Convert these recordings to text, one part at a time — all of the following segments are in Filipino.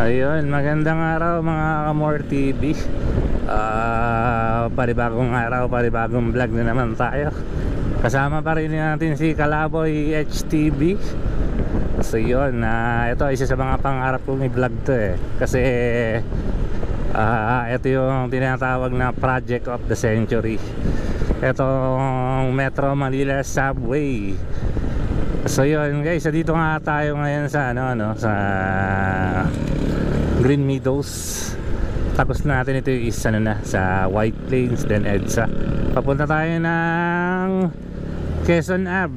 Ayun, magandang araw mga Kamor TV. Panibagong araw, panibagong vlog na naman tayo. Kasama pa rin natin si Kalaboy HTV. So yun, ito isa sa mga pangarap kong i-vlog to kasi ito yung tinatawag na Project of the Century. Itong Metro Manila Subway. So yun guys, dito nga tayo ngayon sa sa Green Meadows. Tapos natin ito is sa White Plains, then EDSA. Papunta tayo ng Quezon Ave.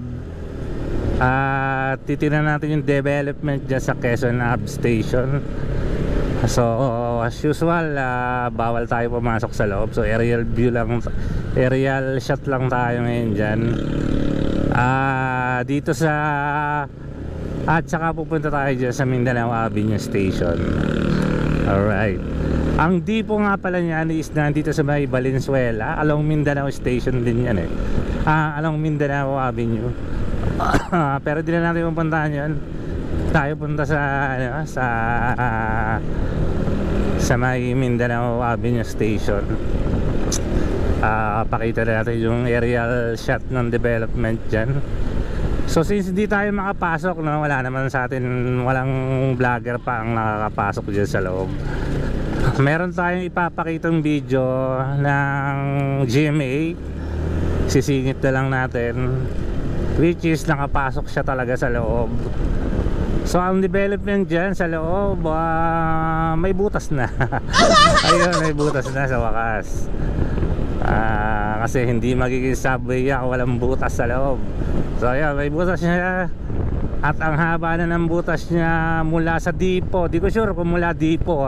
Titignan natin yung development dyan sa Quezon Ave Station. So as usual, bawal tayo pumasok sa loob. So aerial view lang, aerial shot lang tayo ngayon dyan. Dito sa at saka pupunta tayo dyan sa Mindanao Avenue Station. Alright. Ang dipo nga pala niyan is nandito sa may Valenzuela, along Mindanao Station din yan along Mindanao Avenue. Pero di na natin pupuntahan yun. Tayo punta sa may Mindanao Avenue Station. Pakita natin yung aerial shot ng development dyan. So since hindi tayo makapasok, wala naman sa atin, walang vlogger pa ang nakakapasok dyan sa loob. Meron tayong ipapakitang video ng GMA. Sisingit na lang natin, which is nakapasok siya talaga sa loob. So ang development dyan sa loob, may butas na. Ayun, may butas na sa wakas. Kasi hindi magiging subway yan walang butas sa loob. So ayan, may butas niya. At ang haba na ng butas niya mula sa Dipo, di ko sure kung mula Dipo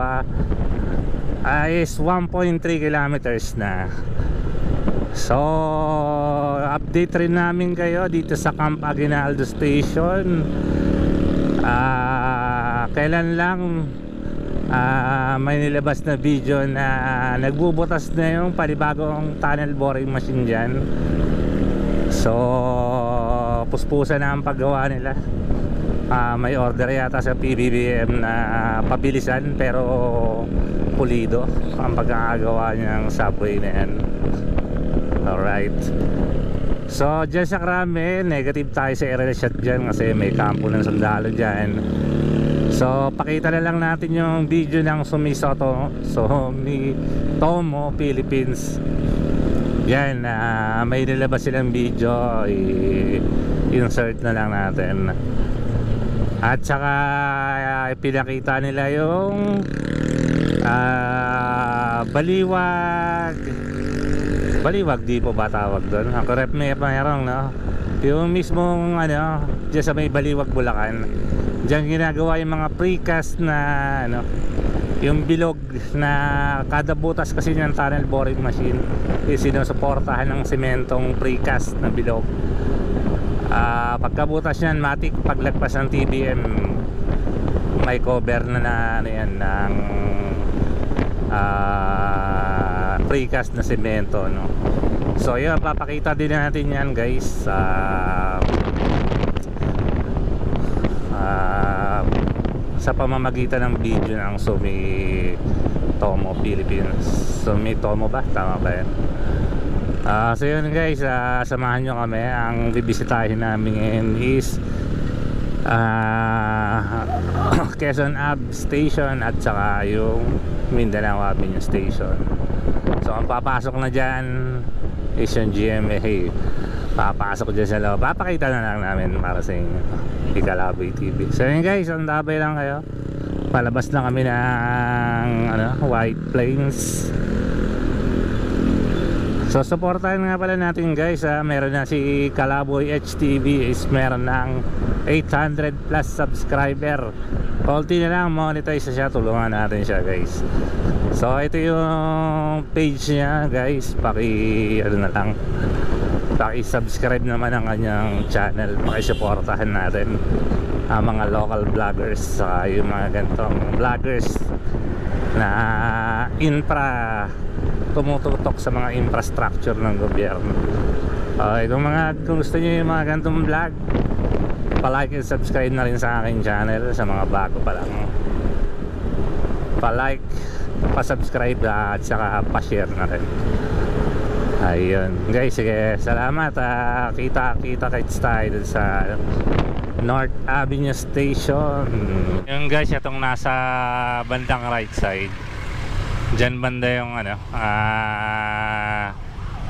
is 1.3 kilometers na. So update rin namin kayo dito sa Camp Aguinaldo Station. Kailan lang may nilabas na video na nagbubutas na yung panibagong tunnel boring machine dyan. So puspusan na ang paggawa nila. May order yata sa PBBM na pabilisan pero pulido ang pagkakagawa niyang subway na yan. Alright. So dyan sa Krame, negative tayo sa aerial shot dyan kasi may kampo ng sundalo dyan. So pakita na lang natin yung video ng Sumitomo Philippines. Yan, may nilabas silang video, i-insert na lang natin. At saka pinakita nila yung Baliwag di po ba tawag doon? Ang correct may mayroong yung mismong dyan sa may Baliwag, Bulacan. Diyan ginagawa yung mga precast na yung bilog na kada butas kasi ng tunnel boring machine sinusuportahan ng sementong precast na bilog. Pagkabutas niyan, matik paglagpas ng TBM may cover na yan ng precast na semento, So yun, papakita din natin yan guys sa pamamagitan ng video ng Sumitomo Philippines. Sumitomo ba? Tama ba yan? So yun guys, samahan nyo kami. Ang bibisitahin namin ngayon is Quezon Ave Station at saka yung Mindanao Avenue Station. So ang papasok na dyan is yung GMA. Papasok dyan sa loob. Papakita na lang namin para sa inyo, Kalaboy TV. So yun guys, ang tabay lang kayo. Palabas na kami ng White Plains. So supportahan nga pala natin guys, meron na si Kalaboy HTV is meron ng 800 plus subscriber. Konti na lang, monetize siya, tulungan natin siya guys. So ito yung page niya guys, paki-subscribe naman ang kanyang channel, paki-supportahan natin ang mga local vloggers, yung mga ganitong vloggers na tumututok sa mga infrastructure ng gobyerno. Kung gusto niyo yung mga ganitong vlog, palike and subscribe na rin sa aking channel, sa mga bago pa lang. pa-like, pa-subscribe at saka pa-share na rin. Ayun guys, sige, salamat. Kita-kits tayo dun sa North Avenue Station. Yung guys, itong nasa bandang right side, dyan banda yung ano,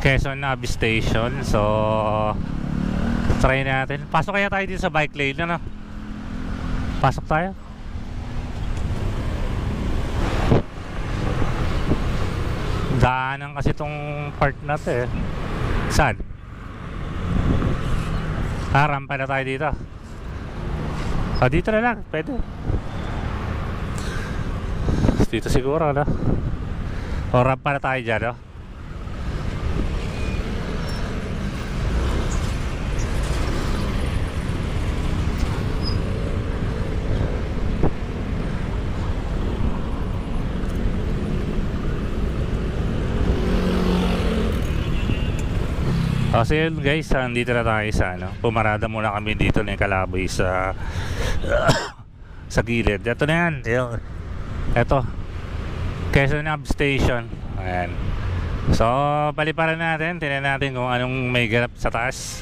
Quezon Ave Station. So try natin. Pasok kaya tayo dito sa bike lane, ano? Pasok tayo. Daanan kasi itong part na to eh. Saan? Rampa na tayo dito. Dito na lang, pwede. Dito siguro, no? O rampa na tayo dyan, no? So yun guys, andito na tayo sa ano, pumarada muna kami dito ng Kalaboy sa sa gilid. Ito na yan, ito Quezon Ave Station. Ayan. So paliparan natin, tingnan natin kung anong may ganap sa taas.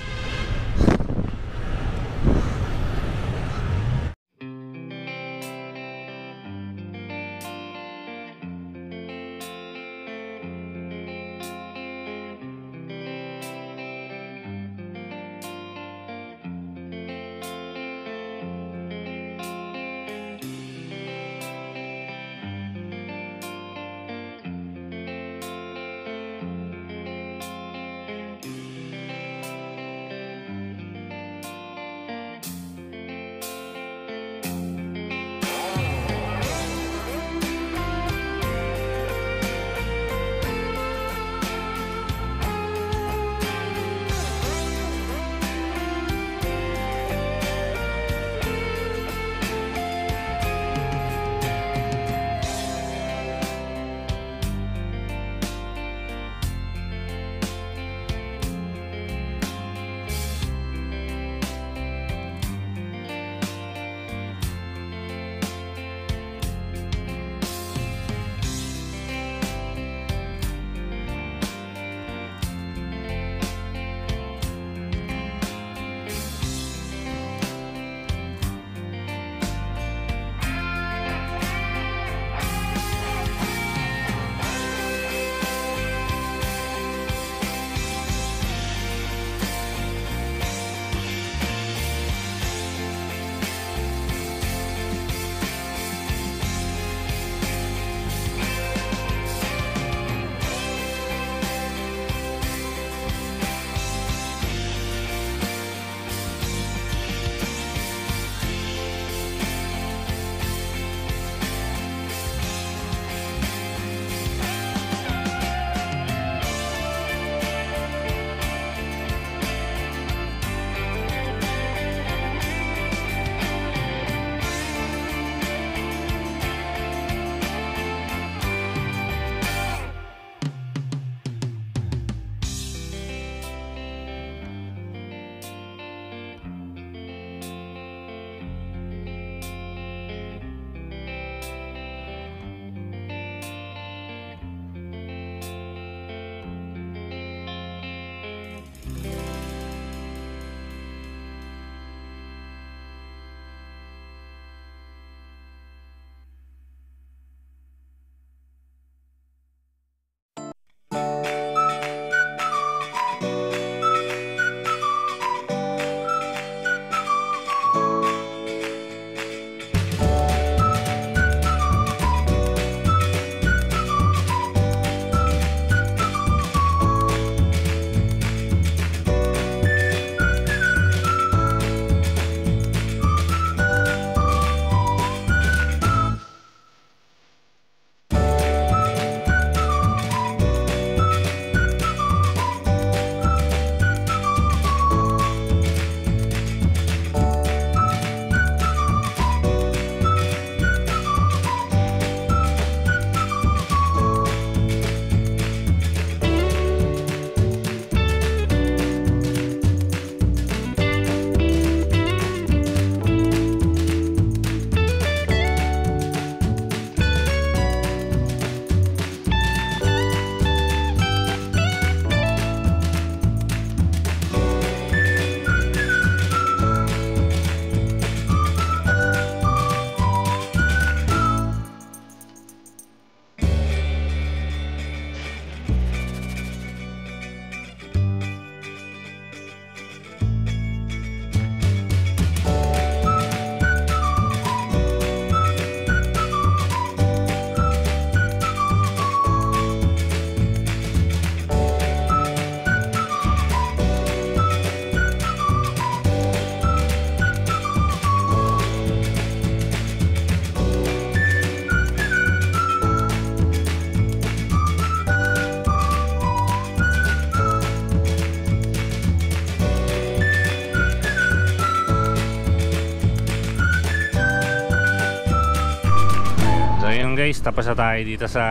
guys, tapos na tayo dito sa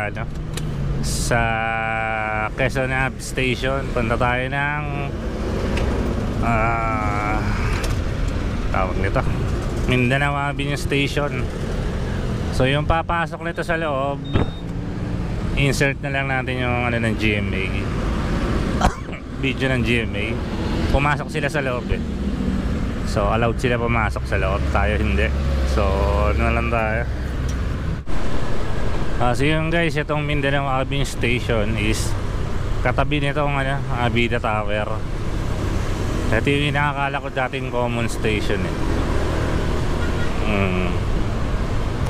ano, sa Quezon Ave Station. Punta tayo ng tawag nito, Mindanao Avenue Station. So yung papasok nito sa loob, insert na lang natin yung ano ng GMA video ng GMA. Pumasok sila sa loob eh. So allowed sila pumasok sa loob, tayo hindi. So ano lang tayo. So yun guys, itong Mindanao Avenue Station is katabi nitong ano, Abida Tower. Ito yung inakakala ko dating common station eh.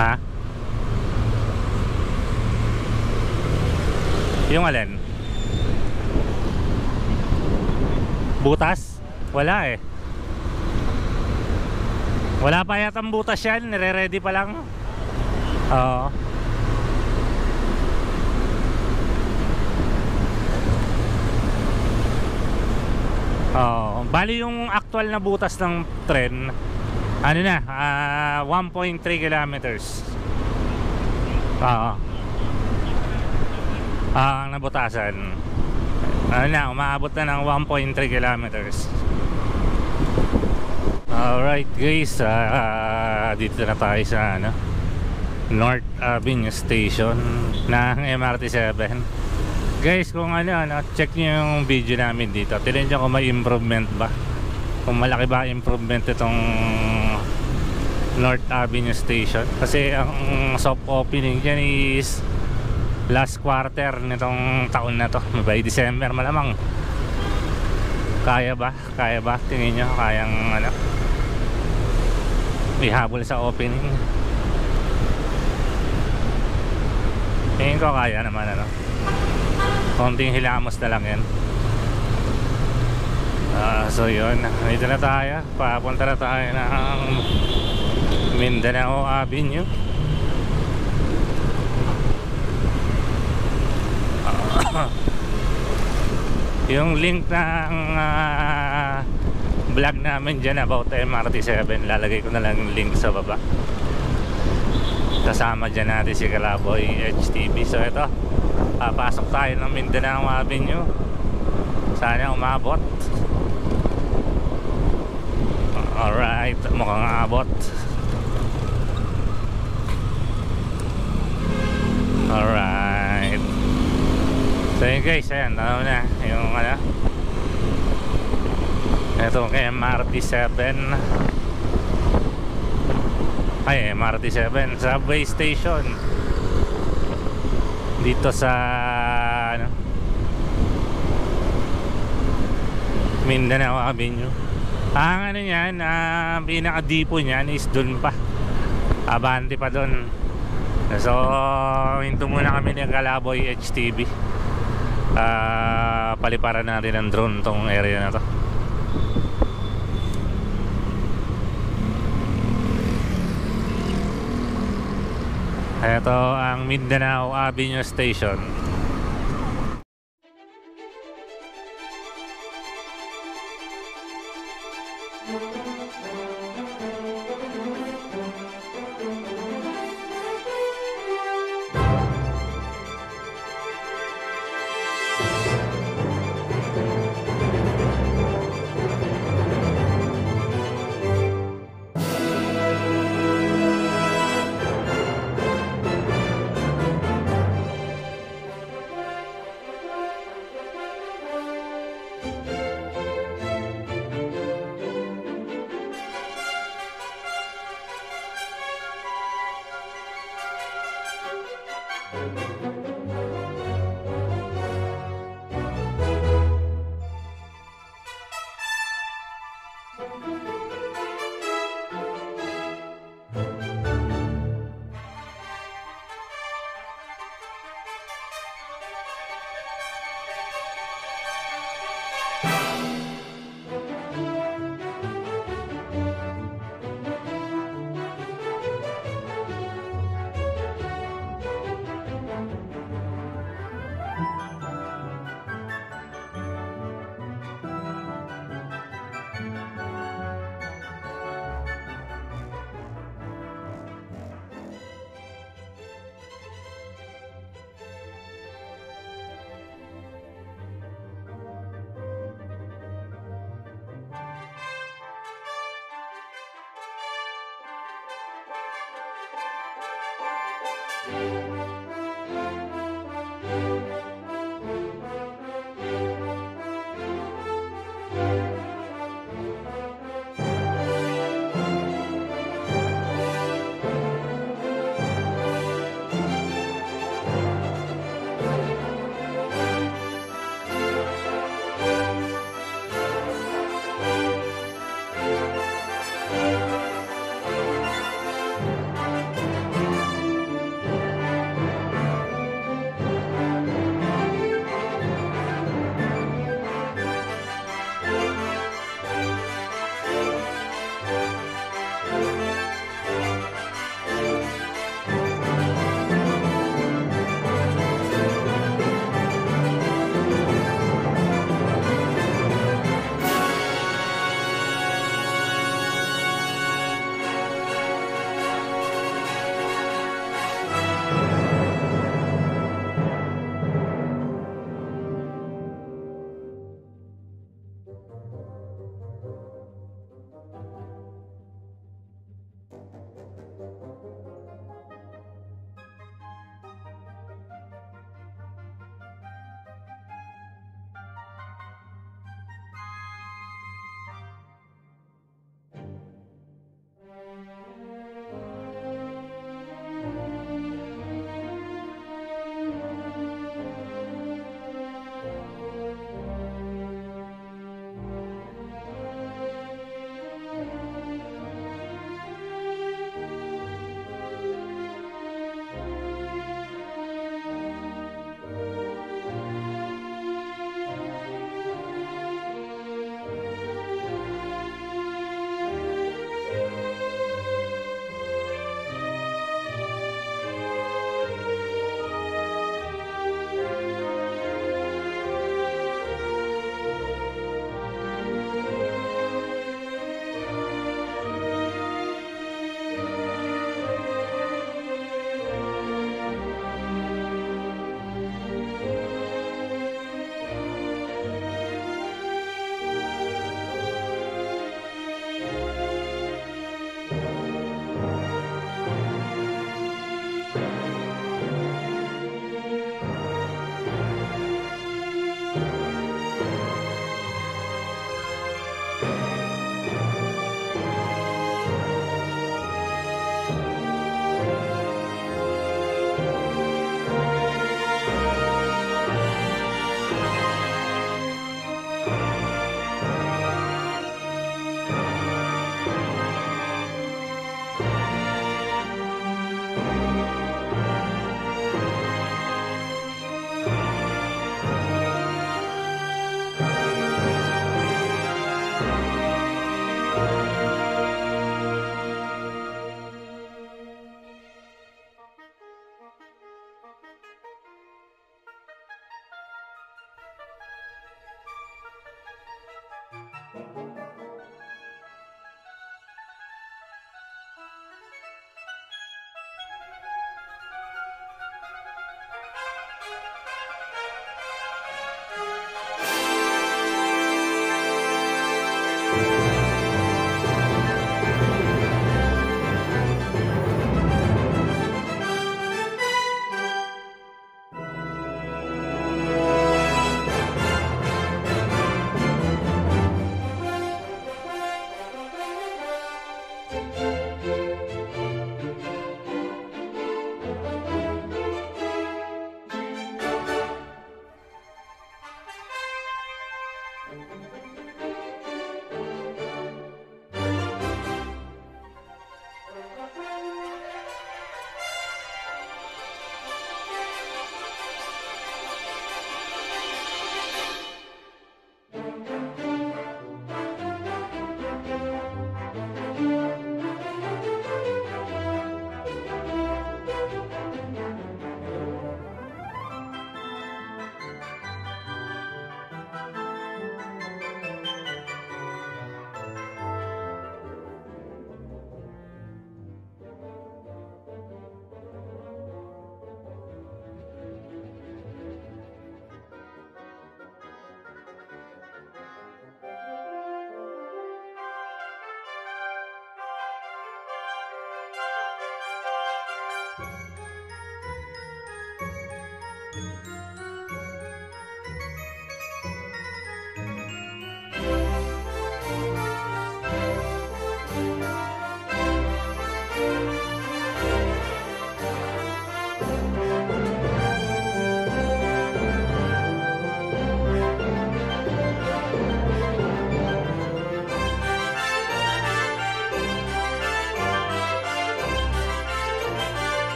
Ha? Yung alin? Butas? Wala eh. Wala pa yatang butas yan, nire-ready pa lang. Oo. Bali yung actual na butas ng tren, ano na, 1.3 kilometers. Ang nabutasan, ano na, umaabot na ng 1.3 kilometers. Alright guys, dito na tayo sa ano, North Avenue Station ng MRT 7. Guys, kung ano, check nyo yung video namin dito. Tignan nyo kung may improvement ba, kung malaki ba improvement itong North Avenue Station. Kasi ang soft opening dyan is last quarter nitong taon na to, by December malamang. Kaya ba? Kaya ba? Tingin nyo, kayang ano, ihabol sa opening? Tingin ko kaya naman ano. Konting hilamos na lang yan. So yun, dito na tayo. Papunta na tayo ng Mindanao Avenue. Yung link ng vlog namin dyan about MRT 7, lalagay ko na lang yung link sa baba. Kasama dyan natin si Kalaboy HTV. So ito, pasok tayo ng Mindanao Avenue. Sana umabot. Alright, mukhang abot. Alright. So yun guys, ayan, ano na yung ano, ito kay MRT 7. Ay, MRT 7 subway station dito sa ano, Mindanao Avenue. Ang ano yan, pinaka-depo niyan is dun pa, abante pa dun. So hinto muna kami ng Kalaboy HTV. Paliparan natin ng drone tong area na to. Ito ang Mindanao Avenue Station.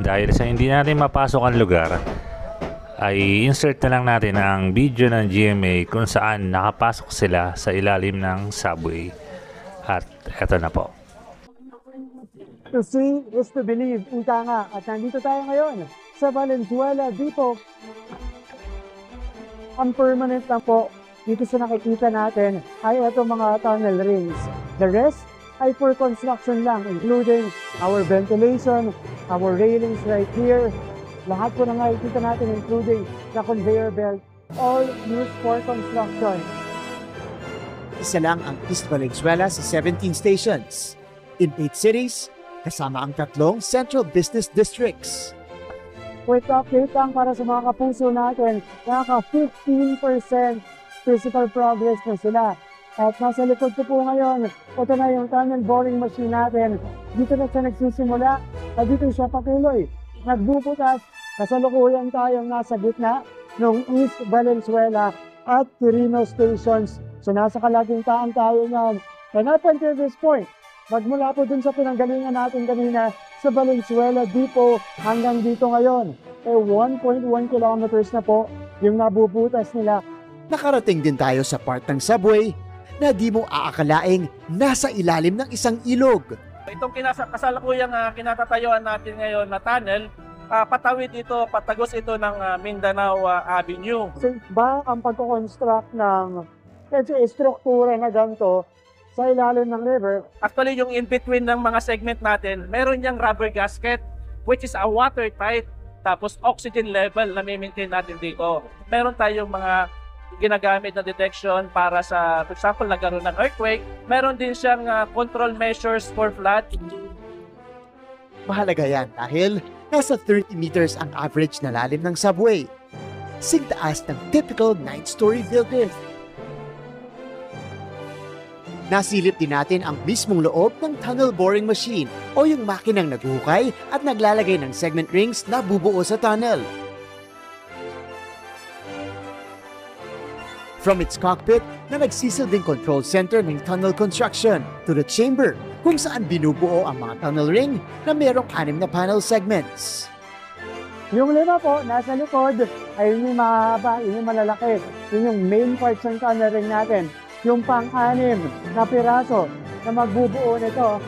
Dahil sa hindi natin mapasok ang lugar, ay insert na lang natin ang video ng GMA kung saan nakapasok sila sa ilalim ng subway. At eto na po. To see is to believe, ika nga. At nandito tayo ngayon sa Valenzuela Depot. Ang permanent lang po dito sa nakikita natin ay ito mga tunnel rings. The rest ay for construction lang, including our ventilation, our railings right here. Lahat po na nakikita natin, including the conveyor belt, all used for construction. Isa lang ang East Valenzuela sa 17 stations in 8 cities, kasama ang 3 central business districts. Quick update lang para sa mga kapuso natin, naka 15% physical progress na sila. At nasa likod ko po ngayon, ito na yung tunnel boring machine natin. Dito na siya nagsisimula at dito siya patuloy. Nagbubutas, kasalukuyan tayong nasa gitna ng East Valenzuela at Quirino stations. So nasa kalagintaan tayo ngayon. And up until this point, magmula po dun sa pinanggalingan natin kanina sa Valenzuela Depot hanggang dito ngayon, 1.1 kilometers na po yung nabubutas nila. Nakarating din tayo sa part ng subway na di mo aakalaing nasa ilalim ng isang ilog. Itong kasalukuyang kinatatayuan natin ngayon na tunnel, patawid ito, patagos ito ng Mindanao Avenue. Safe ba ang pagko-construct ng struktura na ganito sa ilalim ng river? Actually, yung in-between ng mga segment natin, meron niyang rubber gasket, which is a watertight, tapos oxygen level na maintain natin dito. Meron tayong mga ginagamit na detection para sa, for example, nagkaroon ng earthquake. Meron din siyang control measures for flood. Mahalaga yan dahil nasa 30 meters ang average na lalim ng subway. Sigtaas ng typical 9-story building. Nasilip din natin ang mismong loob ng tunnel boring machine o yung makinang naghuhukay at naglalagay ng segment rings na bubuo sa tunnel. From its cockpit na nagsisilbing control center ng tunnel construction to the chamber kung saan binubuo ang mga tunnel ring na merong 6 na panel segments. Yung 5 po, nasa likod, ay yung mahaba, yung malalaki. Yun yung main parts ng tunnel ring natin. Yung pang-6 na piraso na magbubuo nito,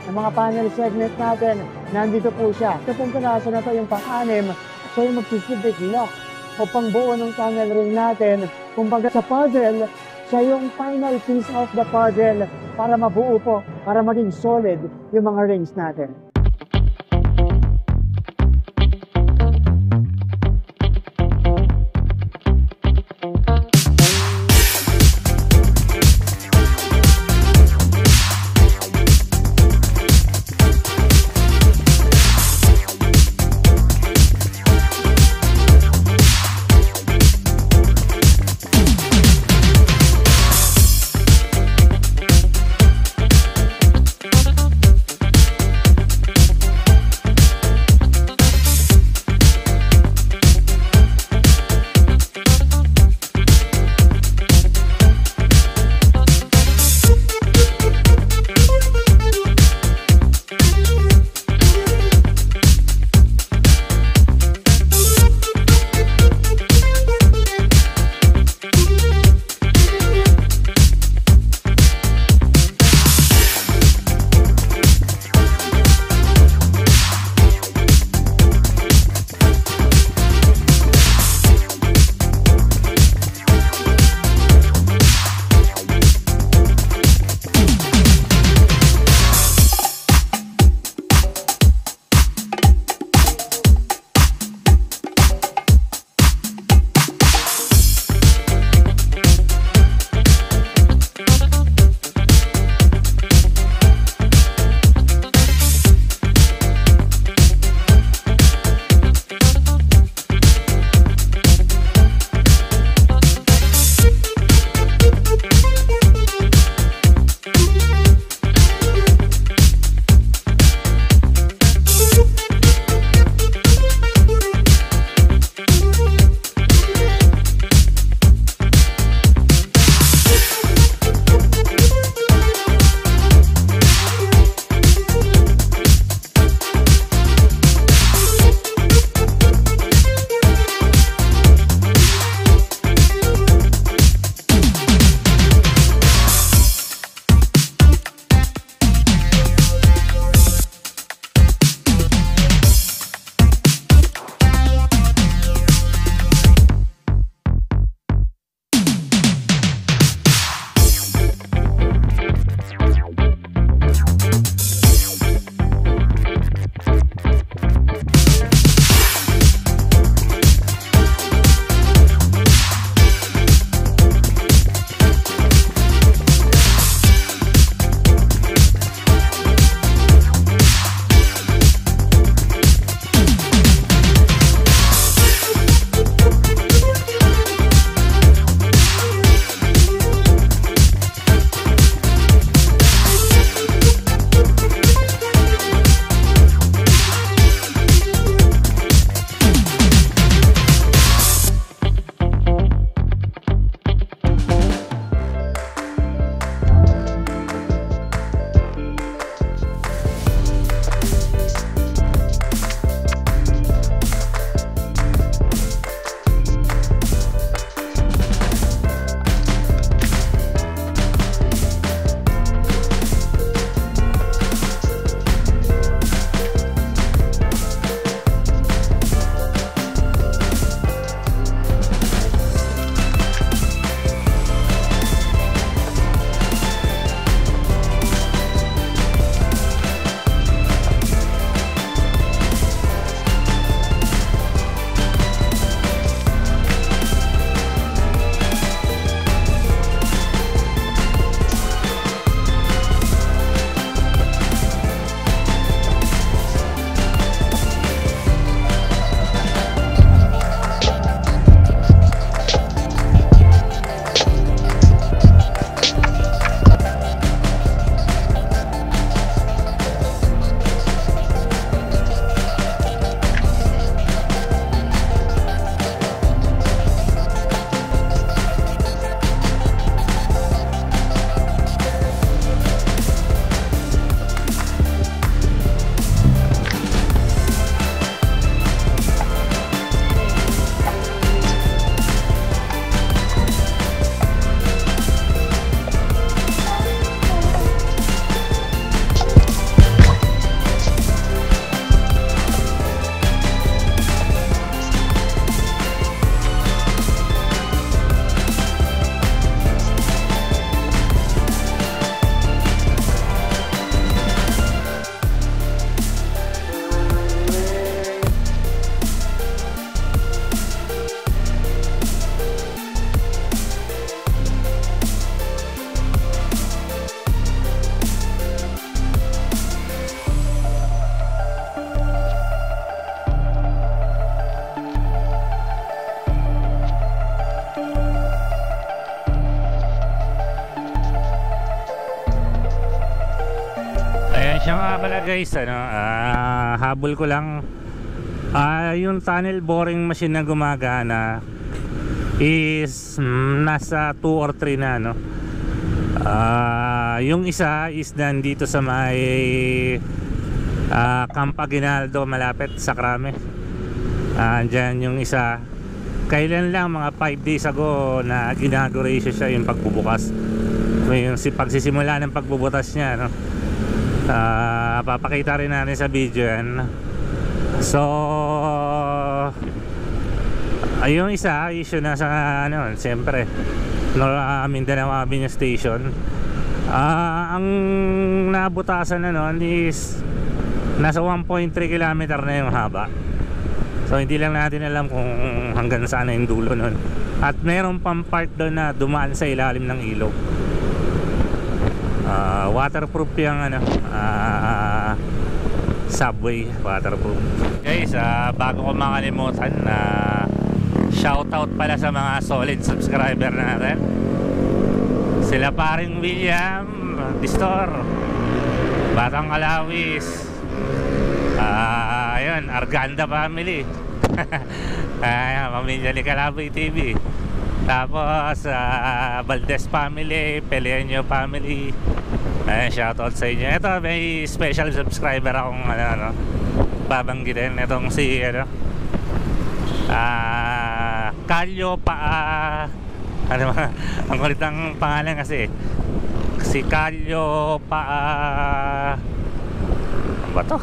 ng mga panel segment natin, nandito po siya. Sa piraso na to, yung pang-6, siya yung magsisilbing lock o pangbuo ng tunnel ring natin. Kumbaga sa puzzle, siya yung final piece of the puzzle para mabuo po, para maging solid yung mga rings natin. Siya nga pala guys, habol ko lang. Yung tunnel boring machine na gumagana is nasa 2 or 3 na, no? Yung isa is nandito sa may Camp Aguinaldo, malapit sa Krame. Andyan yung isa. Kailan lang, mga 5 days ago na inauguration siya, yung pagbubukas. So, yung pagsisimula ng pagbubutas niya, no? Papakita rin natin sa video yan. So yung isa issue na sa siyempre Mindanao Avenue Station. Ang nabutasan na nun is nasa 1.3 kilometer na yung haba. So hindi lang natin alam kung hanggang saan na yung dulo nun. At meron pang part doon na dumaan sa ilalim ng ilog. Waterproof yung subway, waterproof. Guys, bago ko makalimutan na shoutout pala sa mga solid subscriber natin. Sila paring William Distor, Batang Alawis, ayun, Arganda family. Pamilya ni Kalaboy TV. Tapos Valdez family, Peleño family. Shoutout sa inyo. Ito may special subscriber akong babanggitin. Itong si Kalyo ang kulit ng pangalan kasi. Si Kalyo ano ba to?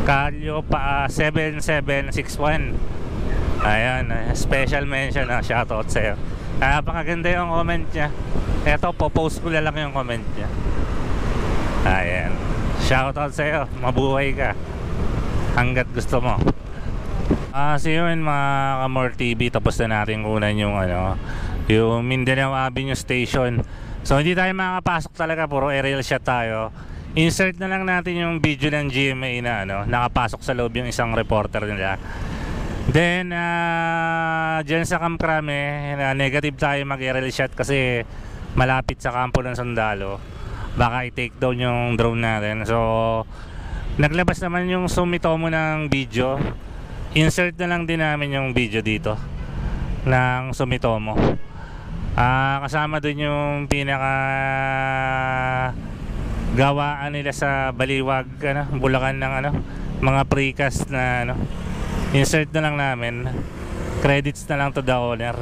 Kalyo 7761. Ayan, special mention na shoutout sa'yo. Napakaganda yung comment niya. Eto, popost ko lang yung comment niya. Ayan, shoutout sa'yo, mabuhay ka hanggat gusto mo. So yun mga Kamor TV, tapos na natin kunan yung yung Mindanao Avenue Station. So hindi tayo makapasok talaga, puro aerial shot tayo. Insert na lang natin yung video ng GMA na nakapasok sa loob yung isang reporter nila. Then dyan sa Camp Krame, negative tayo mag-aerial shot kasi malapit sa kampo ng sundalo. Baka i-take down yung drone natin. So naglabas naman yung Sumitomo ng video. Insert na lang din namin yung video dito ng Sumitomo. Kasama dun yung pinaka gawaan nila sa Baliwag, Bulacan ng mga precast na insert na lang namin. Credits na lang to the owner,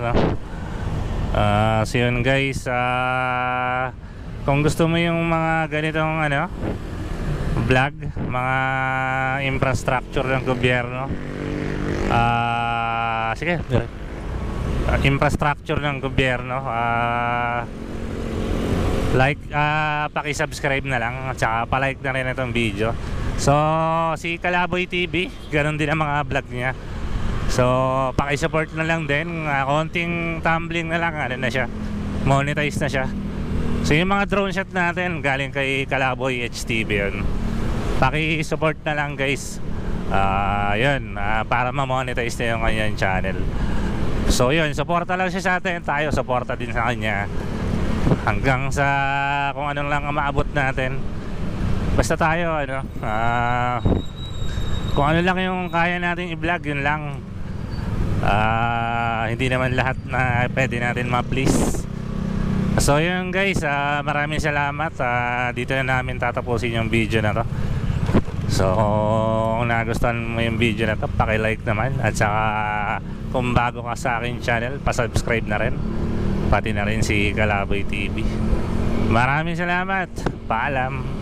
so yun guys, kung gusto mo yung mga ganitong vlog, mga infrastructure ng gobyerno, sige, infrastructure ng gobyerno, like, paki-subscribe na lang at saka pa-like na rin itong video. So si Kalaboy TV, ganun din ang mga vlog niya. So paki-support na lang din, konting tumbling na lang, na siya, monetize na siya. So yung mga drone shot natin galing kay Kalaboy HTV yun. Paki-support na lang guys. Yun, para ma-monetize na yung kanyang channel. So yun, supporta lang siya sa atin, tayo supporta din sa kanya. Hanggang sa kung anong lang ang maabot natin. Basta tayo kung ano lang yung kaya natin i-vlog, yun lang. Hindi naman lahat na pwede natin ma-please. So yun guys, maraming salamat. Dito na namin tatapusin yung video na to. So kung nagustuhan mo yung video na to, paki-like naman. At saka kung bago ka sa akin channel, pa-subscribe na rin. Pati na rin si Kalaboy TV. Maraming salamat. Paalam.